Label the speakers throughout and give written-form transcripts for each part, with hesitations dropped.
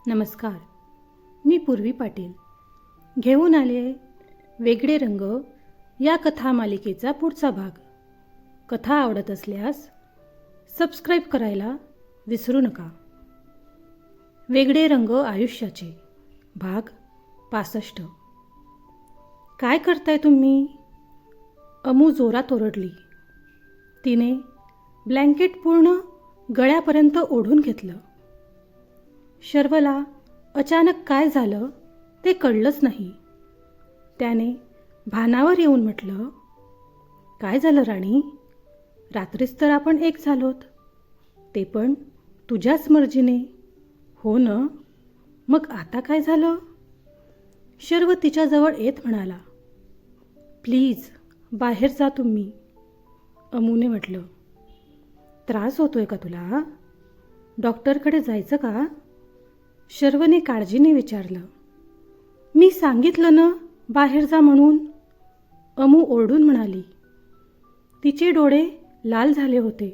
Speaker 1: नमस्कार. मी पूर्वी पाटील घेऊन आले वेगळे रंग या कथा मालिकेचा पुढचा भाग. कथा आवडत असल्यास सबस्क्राईब करायला विसरू नका. वेगळे रंग आयुष्याचे भाग 65. काय करताय तुम्ही? अमू जोरात ओरडली. तिने ब्लँकेट पूर्ण गळ्यापर्यंत ओढून घेतलं. शर्वला अचानक काय झालं ते कळलंच नाही. त्याने भानावर येऊन म्हटलं, काय झालं राणी? रात्रीच तर आपण एक झालोत, ते पण तुझ्याच मर्जीने. हो ना, मग आता काय झालं? शर्व तिच्याजवळ येत म्हणाला. प्लीज बाहेर जा तुम्ही. अमूने म्हटलं. त्रास होतोय का तुला? डॉक्टरकडे जायचं का? शर्वने काळजीने विचारलं. मी सांगितलं ना बाहेर जा म्हणून, अमू ओरडून म्हणाली. तिचे डोळे लाल झाले होते.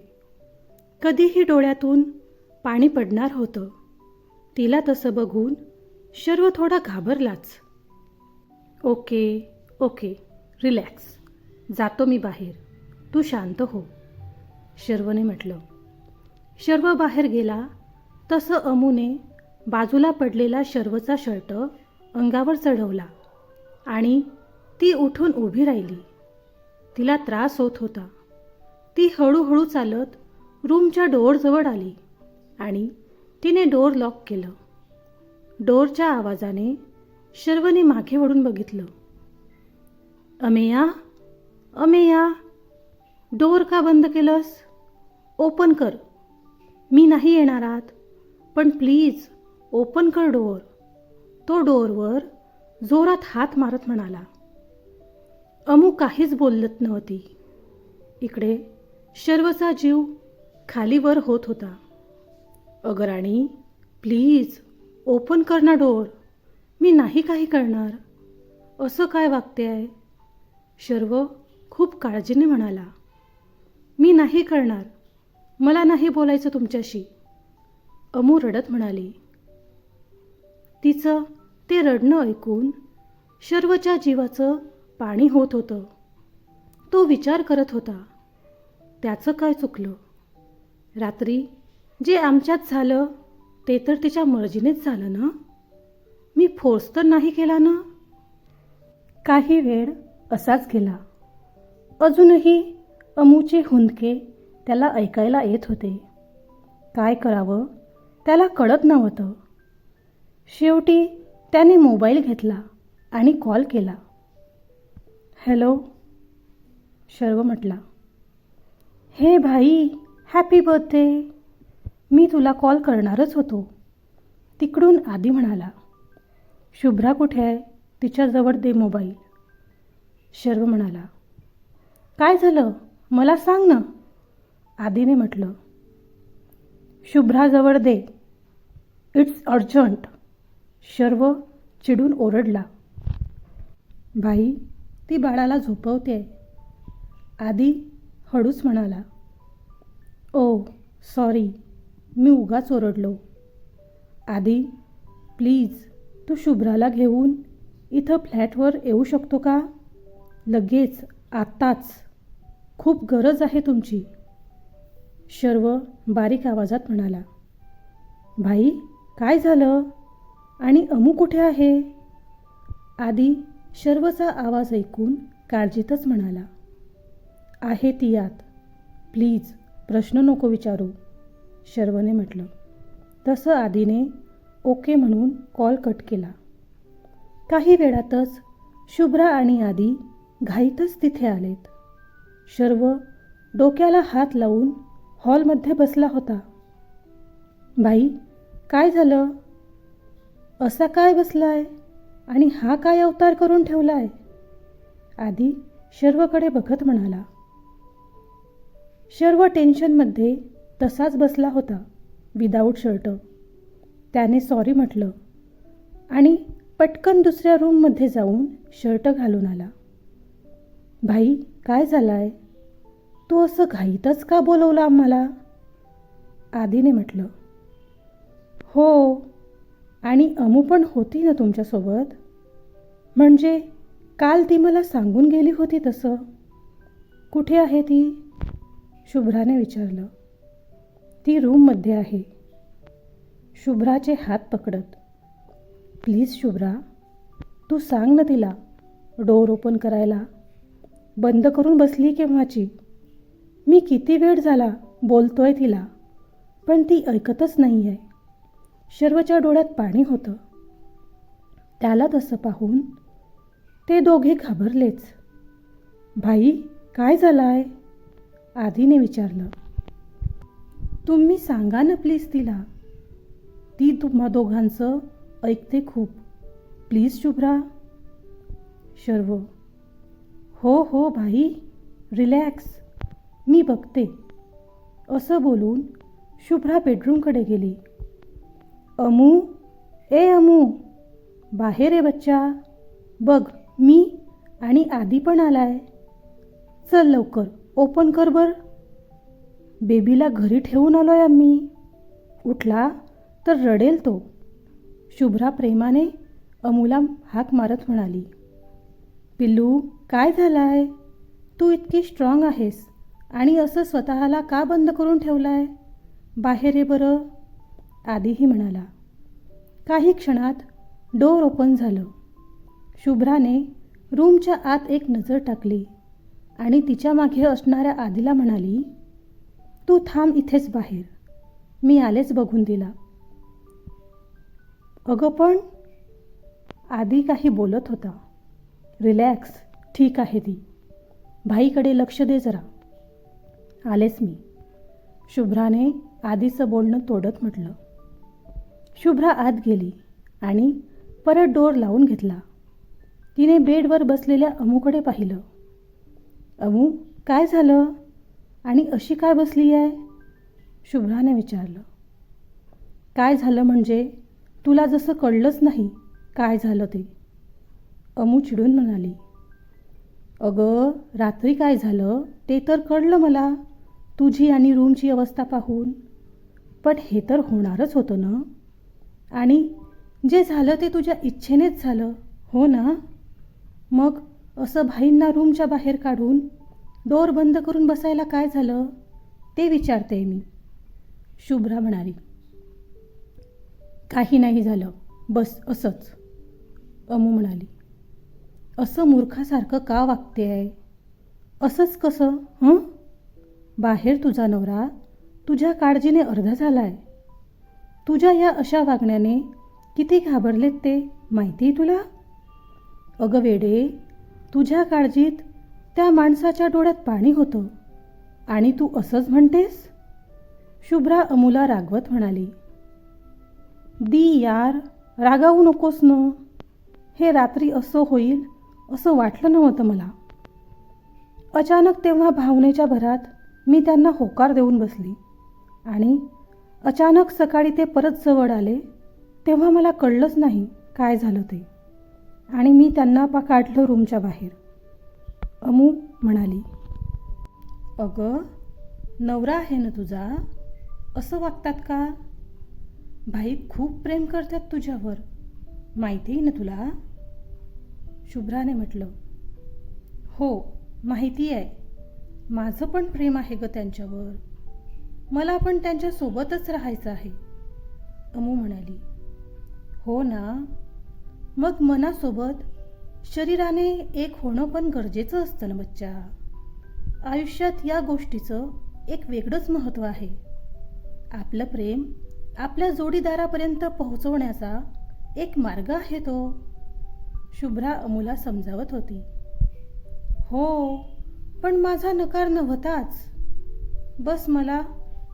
Speaker 1: कधीही डोळ्यातून पाणी पडणार होतं. तिला तसं बघून शर्व थोडा घाबरलाच. ओके रिलॅक्स, जातो मी बाहेर, तू शांत हो, शर्वने म्हटलं. शर्व बाहेर गेला तसं अमूने बाजूला पडलेला शर्वचा शर्ट अंगावर चढवला आणि ती उठून उभी राहिली. तिला त्रास होत होता. ती हळूहळू चालत रूमच्या डोअरजवळ आली आणि तिने डोअर लॉक केलं. डोअरच्या आवाजाने शर्वने मागे वळून बघितलं. अमेया, डोअर का बंद केलंस? ओपन कर. मी नाही येणार आत, पण प्लीज ओपन कर डोअर, तो डोअरवर जोरात हात मारत म्हणाला. अमू काहीच बोलत नव्हती. इकडे शर्वचा जीव खालीवर होत होता. अगं राणी, प्लीज ओपन कर ना डोअर, मी नाही काही करणार. असं काय वागते आहे? शर्व खूप काळजीने म्हणाला. मी नाही करणार, मला नाही बोलायचं तुमच्याशी, अमू रडत म्हणाली. तिचं ते रडणं ऐकून शर्वच्या जीवाचं पाणी होत होतं. तो विचार करत होता, त्याचं काय चुकलं? रात्री जे आमच्यात झालं ते तर तिच्या मर्जीनेच झालं ना? मी फोर्स तर नाही केला ना? काही वेळ असाच गेला. अजूनही अमूचे हुंदके त्याला ऐकायला येत होते. काय करावं त्याला कळत नव्हतं. शेवटी त्याने मोबाईल घेतला आणि कॉल केला. हॅलो, शर्व म्हटला. हे भाई, हॅपी बर्थडे. मी तुला कॉल करणारच होतो. तिकडून आदी म्हणाला. शुभ्रा कुठे आहे? तिच्याजवळ दे मोबाईल, शर्व म्हणाला. काय झालं मला सांग ना, आदीने म्हटलं. शुभ्राजवळ दे, इट्स अर्जंट, शर्व चिडून ओरडला. बाई, ती बाळाला झोपवते, आदी हळूच म्हणाला. ओ सॉरी, मी उगाच ओरडलो. आदी, प्लीज तू शुभ्राला घेऊन इथं फ्लॅटवर येऊ शकतो का? लगेच, आत्ताच, खूप गरज आहे तुमची, शर्व बारीक आवाजात म्हणाला. भाई, काय झालं? आणि अमू कुठे आहे? आदी शर्वचा आवाज ऐकून काळजीतच म्हणाला. आहे ती आत, प्लीज प्रश्न नको विचारू, शर्वने म्हटलं. तसं आदीने ओके म्हणून कॉल कट केला. काही वेळातच शुभ्रा आणि आदी घाईतच तिथे आलेत. शर्व डोक्याला हात लावून हॉलमध्ये बसला होता. बाई, काय झालं? असा काय बसलाय आणि हा काय अवतार करून ठेवलाय? आदी शर्वकडे बघत म्हणाला. शर्व टेन्शनमध्ये तसाच बसला होता, विदाऊट शर्ट. त्याने सॉरी म्हटलं आणि पटकन दुसऱ्या रूममध्ये जाऊन शर्ट घालून आला. भाई, काय झालंय? तू असं घाईतच का बोलवलं आम्हाला? आदीने म्हटलं. हो, आणि अमू पण होती ना तुमच्यासोबत? म्हणजे काल ती मला सांगून गेली होती तसं. कुठे आहे ती? शुभ्राने विचारलं. ती रूममध्ये आहे. शुभ्राचे हात पकडत, प्लीज शुभ्रा, तू सांग ना तिला डोअर ओपन करायला. बंद करून बसली केव्हाची. मी किती वेळ झाला बोलतोय तिला, पण ती ऐकतच नाही आहे. शर्वच्या डोळ्यात पाणी होतं. त्याला तसं पाहून ते दोघे घाबरलेच. भाई, काय झालं आहे? आधीने विचारलं. तुम्ही सांगा ना प्लीज तिला. ती तुम्हा दोघांचं ऐकते खूप. प्लीज शुभ्रा. शर्व, हो हो भाई, रिलॅक्स, मी बघते. असं बोलून शुभ्रा बेडरूमकडे गेली. अमू, ए अमू, बाहेर आहे बच्चा. बघ, मी आणि आधी पण आलाय. चल लवकर ओपन कर बर. बेबीला घरी ठेवून आलोय आम्ही. उठला तर रडेल तो. शुभ्रा प्रेमाने अमूला हाक मारत म्हणाली. पिल्लू, काय झालंय? तू इतकी स्ट्रॉंग आहेस आणि असं स्वतःला का बंद करून ठेवलाय? बाहेर ये बरं. आधीही म्हणाला. काही क्षणात डोअर ओपन झालं. शुभ्राने रूमच्या आत एक नजर टाकली आणि तिच्या मागे असणाऱ्या आधीला म्हणाली, तू थांब इथेच बाहेर, मी आलेच बघून तिला. अगं पण, आधी काही बोलत होता. रिलॅक्स, ठीक आहे ती. भाईकडे लक्ष दे जरा. आलेच मी, शुभ्राने आधीचं बोलणं तोडत म्हटलं. शुभ्रा आत गेली आणि परत डोअर लावून घेतला. तिने बेडवर बसलेल्या अमूकडे पाहिलं. अमू, काय झालं आणि अशी काय बसली आहे? शुभ्राने विचारलं. काय झालं म्हणजे? तुला जसं कळलंच नाही काय झालं ते. अमू चिडून म्हणाली. अगं, रात्री काय झालं ते तर कळलं मला, तुझी आणि रूमची अवस्था पाहून. पण हे तर होणारच होतं ना. आणि जे झालं ते तुझ्या इच्छेनेच झालं, हो ना? मग असं भाईंना रूमच्या बाहेर काढून डोअर बंद करून बसायला काय झालं ते विचारते मी. शुभ्रा म्हणाली. काही नाही झालं, बस असंच. अमू म्हणाली. असं मूर्खासारखं का वागते आहे? असंच कसं? बाहेर तुझा नवरा तुझ्या काळजीने अर्धा झालाय. तुझ्या या अशा वागण्याने किती घाबरलेत ते माहिती आहे तुला? अगं वेडे, तुझ्या काळजीत त्या माणसाच्या डोळ्यात पाणी होतं आणि तू असंच म्हणतेस? शुभ्रा अमूला रागवत म्हणाली. दी यार, रागावू नकोस न. हे रात्री असं होईल असं वाटलं नव्हतं मला. अचानक तेव्हा भावनेच्या भरात मी त्यांना होकार देऊन बसली आणि अचानक सकाळी ते परत जवळ आले तेव्हा मला कळलंच नाही काय झालं ते, आणि मी त्यांना काढलं रूमच्या बाहेर. अमू म्हणाली. अगं, नवरा आहे ना तुझा, असं वागतात का? भाई खूप प्रेम करतात तुझ्यावर, माहिती आहे ना तुला? शुभ्राने म्हटलं. हो, माहिती आहे. माझं पण प्रेम आहे ग त्यांच्यावर. मला पण त्यांच्यासोबतच राहायचं आहे. अमू म्हणाली. हो ना, मग मनासोबत शरीराने एक होणं पण गरजेचं असतं ना बच्चा. आयुष्यात या गोष्टीचं एक वेगळंच महत्त्व आहे. आपलं प्रेम आपल्या जोडीदारापर्यंत पोहोचवण्याचा एक मार्ग आहे तो. शुभ्रा अमूला समजावत होती. हो, पण माझा नकार नव्हताच. बस मला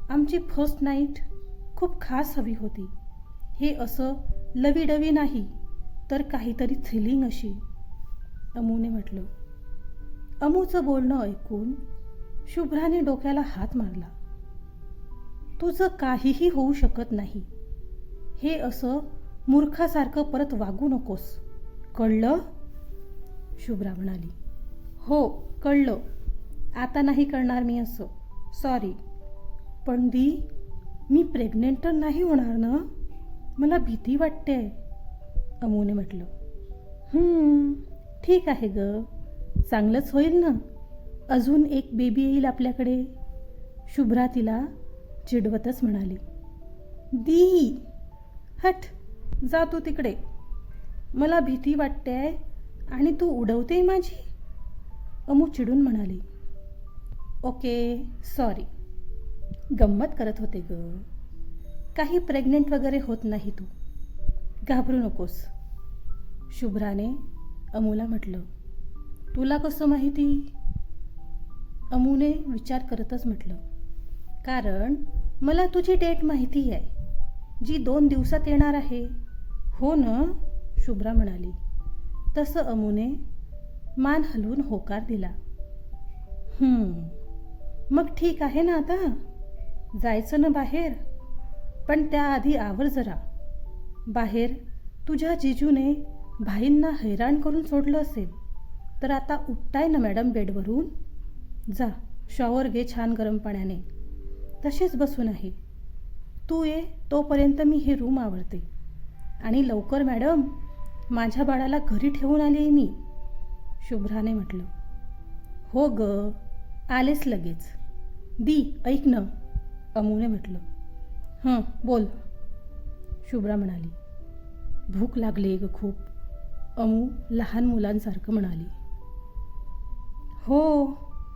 Speaker 1: आमची फर्स्ट नाईट खूप खास हवी होती. हे असं लवीडवी नाही तर काहीतरी थ्रिलिंग अशी, अमूने म्हटलं. अमूचं बोलणं ऐकून शुभ्राने डोक्याला हात मारला. तुझं काहीही होऊ शकत नाही. हे असं मूर्खासारखं परत वागू नकोस, कळलं? शुभ्रा म्हणाली. हो, कळलं. आता नाही करणार मी असं, सॉरी. पण दी, मी प्रेग्नेंट तर नाही होणार ना? मला भीती वाटते, अमूने म्हटलं. ठीक आहे ग, चांगलंच होईल ना. अजून एक बेबी येईल आपल्याकडे, शुभ्रा तिला चिडवतच म्हणाली. दी, हट, जा तू तिकडे. मला भीती वाटते आणि तू उडवते माझी, अमू चिडून म्हणाली. ओके, सॉरी, गंमत करत होते ग. काही प्रेग्नेंट वगैरे होत नाही तू, घाबरू नकोस, शुभ्राने अमूला म्हटलं. तुला कसं माहिती, अमूने विचार करतच म्हटलं. कारण मला तुझी डेट माहिती आहे, जी 2 दिवसात येणार आहे. हो ना, शुभ्रा म्हणाली. तसं अमूने मान हलवून होकार दिला. मग ठीक आहे ना, आता जायचं ना बाहेर. पण त्याआधी आवर जरा. बाहेर तुझ्या जिजूने भाईंना हैराण करून सोडलं असेल, तर आता उठताय ना मॅडम बेडवरून. जा, शॉवर घे छान गरम पाण्याने. तशीच बसून आहे. तू ये तोपर्यंत मी हे रूम आवरते. आणि लवकर मॅडम, माझ्या बाळाला घरी ठेवून आली आहे मी, शुभ्राने म्हटलं. हो ग, आलेच लगेच. दी, ऐक ना, अमूने म्हटलं. बोल, शुभ्रा म्हणाली. भूक लागली ग खूप, अमू लहान मुलांसारखं म्हणाली. हो,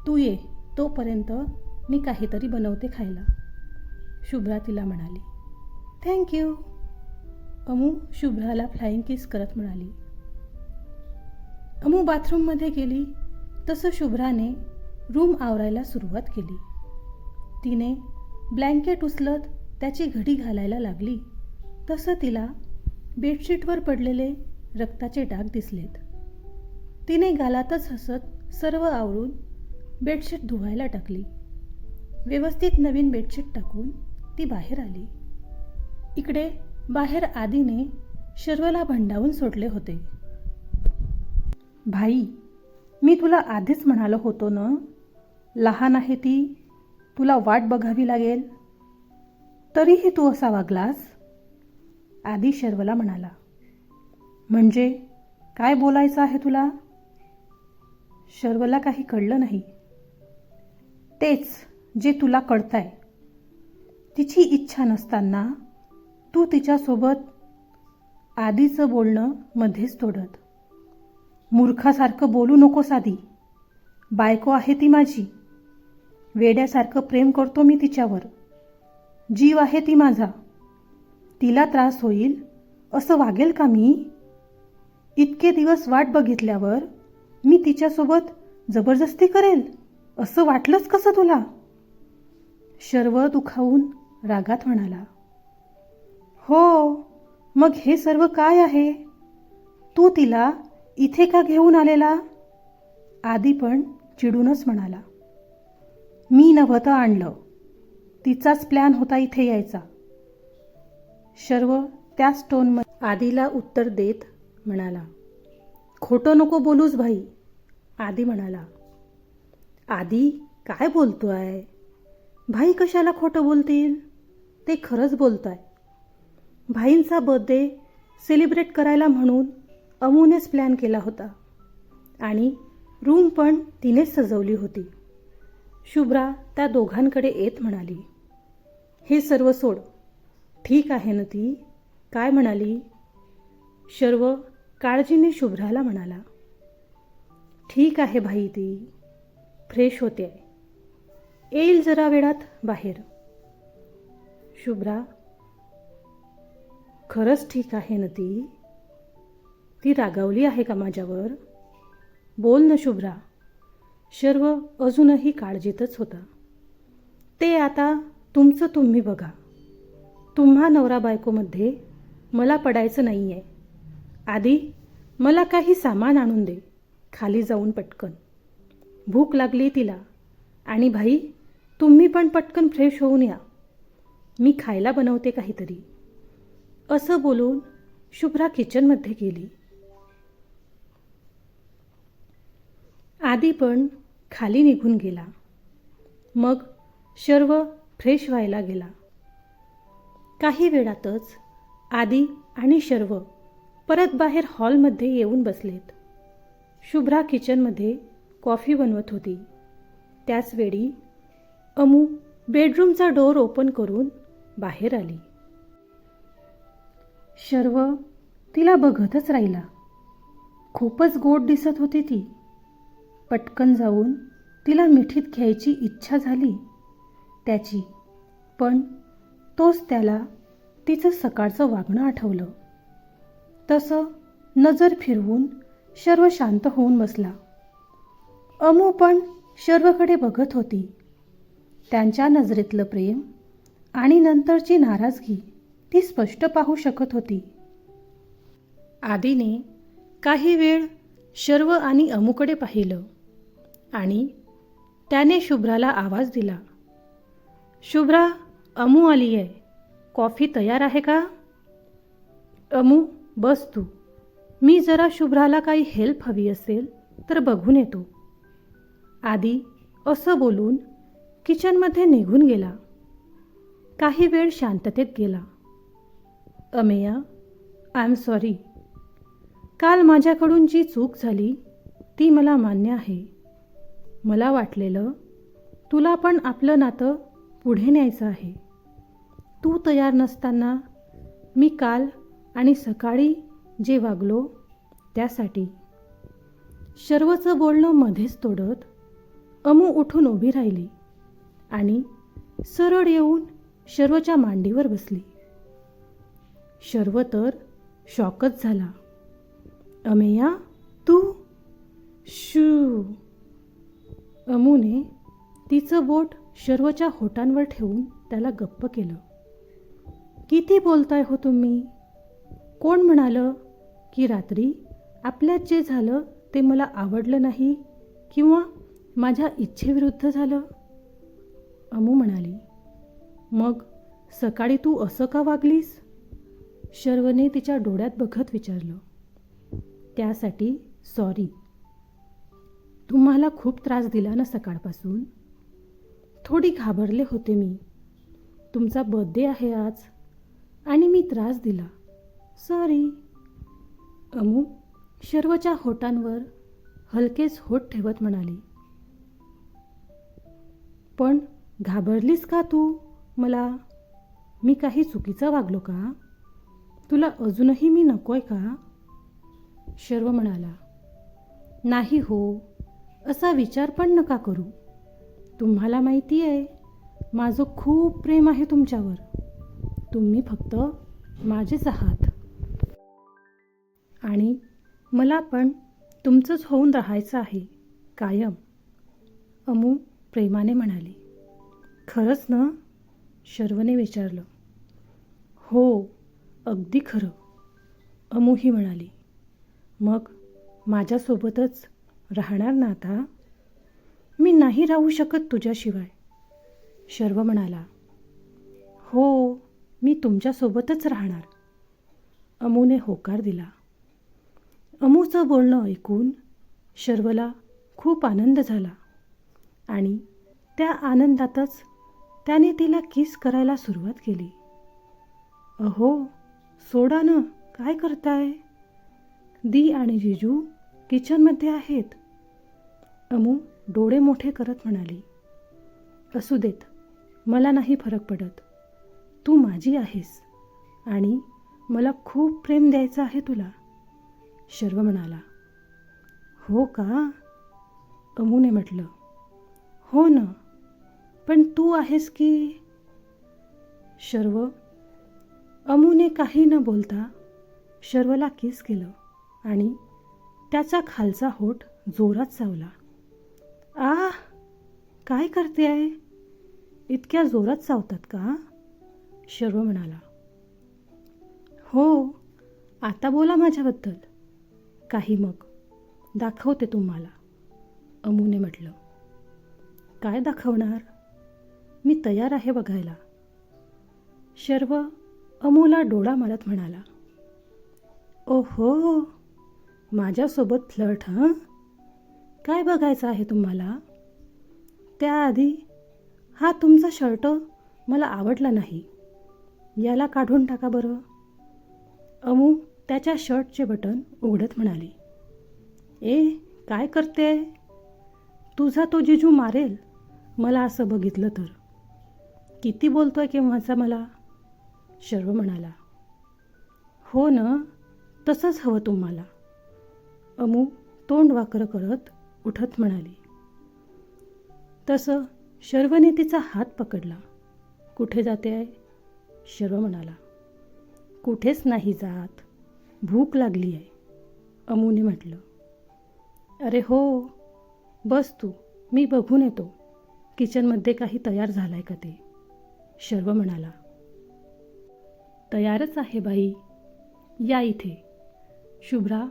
Speaker 1: तू ये तोपर्यंत मी काहीतरी बनवते खायला, शुभ्रा तिला म्हणाली. थँक्यू, अमू शुभ्राला फ्लाइंग किस करत म्हणाली. अमू बाथरूममध्ये गेली तसं शुभ्राने रूम आवरायला सुरुवात केली. तिने ब्लँकेट उचलत त्याची घडी घालायला लागली तसं तिला बेडशीटवर पडलेले रक्ताचे डाग दिसलेत. तिने गालातच हसत सर्व आवरून बेडशीट धुवायला टाकली. व्यवस्थित नवीन बेडशीट टाकून ती बाहेर आली. इकडे बाहेर आदीने शर्वला भंडावून सोडले होते. भाई, मी तुला आधीच म्हणालो होतो ना, लहान आहे ती, तुला वाट बघावी लागेल. तरीही तू असा वागलास, आदी शर्वला म्हणाला. म्हणजे काय बोलायचं आहे तुला? शर्वला काही कळलं नाही. तेच जे तुला कळतंय. तिची इच्छा नसताना तू तिच्यासोबत, आधीचं बोलणं मध्येच तोडत. मूर्खासारखं बोलू नकोस आधी. बायको आहे ती माझी. वेड्यासारखं प्रेम करतो मी तिच्यावर. जीव आहे ती माझा. तिला त्रास होईल असं वागेल का मी? इतके दिवस वाट बघितल्यावर मी तिच्यासोबत जबरदस्ती करेल असं वाटलंच कसं तुला? शर्व दुखावून रागात म्हणाला. हो, मग हे सर्व काय आहे? तू तिला इथे का घेऊन आलेला? आदी पण चिडूनच म्हणाला. मी नव्हतं आणलं, तिचाच प्लॅन होता इथे यायचा. शर्व त्याच टोनमध्ये आदीला उत्तर देत म्हणाला. खोटं नको बोलूस भाई, आदी म्हणाला. आदी काय बोलतोय? भाई कशाला खोटं बोलतील? ते खरंच बोलताय. भाईंचा बर्थडे सेलिब्रेट करायला म्हणून अमूनेच प्लॅन केला होता आणि रूम पण तिनेच सजवली होती. शुभ्रा त्या दोघांकडे येत म्हणाली. हे सर्व सोड. ठीक आहे ना ती? काय म्हणाली? शर्व काळजीने शुभ्राला म्हणाला. ठीक आहे भाई, ती फ्रेश होते, येईल जरा वेळात बाहेर. शुभ्रा, खरंच ठीक आहे ना ती? ती रागावली आहे का माझ्यावर? बोल ना शुभ्रा. शर्व अजूनही काळजीतच होता. ते आता तुमचं तुम्ही बघा. तुम्हा नवरा बायकोमध्ये मला पडायचं नाही आहे. आधी मला काही सामान आणून दे, खाली जाऊन पटकन. भूक लागली तिला. आणि भाई, तुम्ही पण पटकन फ्रेश होऊन या. मी खायला बनवते काहीतरी. असं बोलून शुभ्रा किचनमध्ये गेली. आदी पण खाली निघून गेला. मग शर्व फ्रेश व्हायला गेला. काही वेळातच आदी आणि शर्व परत बाहेर हॉलमध्ये येऊन बसलेत. शुभ्रा किचनमध्ये कॉफी बनवत होती. त्याचवेळी अमू बेडरूमचा डोर ओपन करून बाहेर आली. शर्व तिला बघतच राहिला. खूपच गोड दिसत होती ती. पटकन जाऊन तिला मिठीत घ्यायची इच्छा झाली त्याची, पण तोच त्याला तिचं सकाळचं वागणं आठवलं. तसं नजर फिरवून शर्व शांत होऊन बसला. अमू पण शर्वकडे बघत होती. त्यांच्या नजरेतलं प्रेम आणि नंतरची नाराजगी ती स्पष्ट पाहू शकत होती. आदीने काही वेळ शर्व आणि अमूकडे पाहिलं आणि त्याने शुभ्राला आवाज दिला. शुभ्रा, अमू आली आहे. कॉफी तयार आहे का? अमू, बस तू. मी जरा शुभ्राला काही हेल्प हवी असेल तर बघून येतो. आदी असं बोलून किचनमध्ये निघून गेला. काही वेळ शांततेत गेला. Ameya, I am sorry. काल माझ्याकडून जी चूक झाली ती मला मान्य आहे. मला वाटलेलं तुला पण आपलं नातं पुढे न्यायचं आहे. तू तयार नसताना मी काल आणि सकाळी जे वागलो त्यासाठी. शर्वचं बोलणं मध्येच तोडत अमू उठून उभी राहिली आणि सरळ येऊन शर्वच्या मांडीवर बसली. शर्व तर शॉकच झाला. अमेया, तू? शू. अमूने तिचं बोट शर्वच्या होटांवर ठेवून त्याला गप्प केलं. किती बोलताय हो तुम्ही? कोण म्हणालं की रात्री आपल्यात जे झालं ते मला आवडलं नाही किंवा माझ्या इच्छेविरुद्ध झालं? अमू म्हणाली. मग सकाळी तू असं का वागलीस? शर्वने तिच्या डोळ्यात बघत विचारलं. त्यासाठी सॉरी. तुम्हाला खूप त्रास दिला ना सकाळपासून? थोडी घाबरले होते मी. तुमचा बर्थडे आहे आज आणि मी त्रास दिला. सॉरी. अमू शर्वच्या होटांवर हलकेच होठ ठेवत म्हणाली. पण घाबरलीस का तू मला? मी काही चुकीचं वागलो का? तुला अजूनही मी नकोय का? शर्व म्हणाला. नाही हो, असा विचार पण नका करू. तुम्हाला माहिती आहे माझं खूप प्रेम आहे तुमच्यावर. तुम्ही फक्त माझेच आहात आणि मला पण तुमचंच होऊन राहायचं आहे कायम. अमू प्रेमाने म्हणाली. खरंच ना? शर्वने विचारलं. हो, अगदी खरं, अमूही म्हणाली. मग माझ्यासोबतच राहणार ना आता? मी नाही राहू शकत तुझ्याशिवाय, शर्व म्हणाला. हो, मी तुमच्यासोबतच राहणार, अमूने होकार दिला. अमूचं बोलणं ऐकून शर्वला खूप आनंद झाला आणि त्या आनंदातच त्याने तिला किस करायला सुरुवात केली. अहो, सोडा ना, काय करताय? दी आणि जिजू किचनमध्ये आहेत. अमू डोळे मोठे करत म्हणाली. असू देत, मला नाही फरक पडत. तू माझी आहेस आणि मला खूप प्रेम द्यायचं आहे तुला, शर्व म्हणाला. हो का? अमूने म्हटलं. हो ना, पण तू आहेस की? शर्व. अमूने काही न बोलता शर्वला किस केलं आणि त्याचा खालचा होठ जोरात चावला. आ, काय करते आहे? इतक्या जोरात चावतात का? शर्व म्हणाला. हो, आता बोला माझ्याबद्दल काही, मग दाखवते तुम्हाला, अमूने म्हटलं. काय दाखवणार? मी तयार आहे बघायला, शर्व अमूला डोळा मारत म्हणाला. ओहो, माझ्यासोबत फ्लर्ट हं? काय बघायचं आहे तुम्हाला? त्याआधी हा तुमचा शर्ट मला आवडला नाही. याला काढून टाका बरं. अमू त्याच्या शर्टचे बटन उघडत म्हणाली, ए काय करते? तुझा तो जिजू मारेल मला असं बघितलं तर. किती बोलतोय केव्हाचा मला. शर्व म्हणाला, हो ना, तसंच हवं तुम्हाला. अमू तोंड वाकडं करत उठत म्हणाली. तसं शर्वने तिचा हात पकडला. कुठे जाते आहे? शर्व म्हणाला, कुठेच नाही जात, भूक लागली आहे. अमूने म्हटलं. अरे हो, बस तू, मी बघून येतो किचनमध्ये काही तयार झालं आहे का ते. शर्व म्हणाला. तयारच आहे बाई, या इथे. शुभ्रा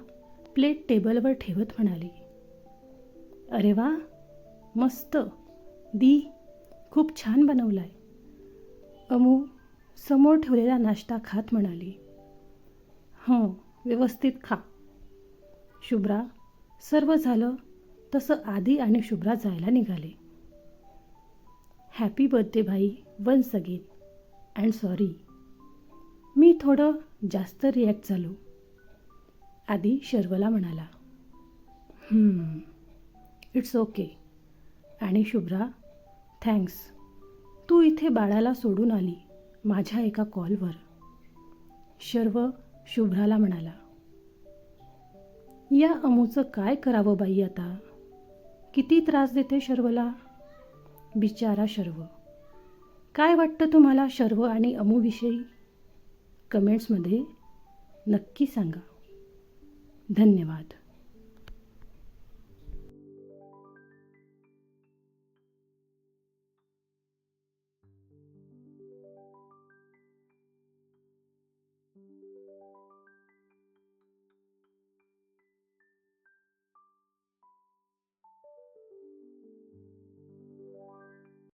Speaker 1: प्लेट टेबलवर ठेवत म्हणाली. अरे वा, मस्त, दी, खूप छान बनवलाय. अमू समोर ठेवलेला नाश्ता खात म्हणाली. हं, व्यवस्थित खा. शुभ्रा सर्व झालं तसं आदी आणि शुभ्रा जायला निघाले. हॅपी बर्थडे भाई वन्स अगेन अँड सॉरी, मी थोडं जास्त रिॲक्ट झालो. आदी शर्वला म्हणाला. It's okay. आणि शुभ्रा, थँक्स, तू इथे बाळाला सोडून आली माझ्या एका कॉलवर. शर्व शुभ्राला म्हणाला. या अमूचं काय करावं बाई आता, किती त्रास देते शर्वला. बिचारा शर्व. काय वाटतं तुम्हाला शर्व आणि अमूविषयी? कमेंट्समध्ये नक्की सांगा. धन्यवाद.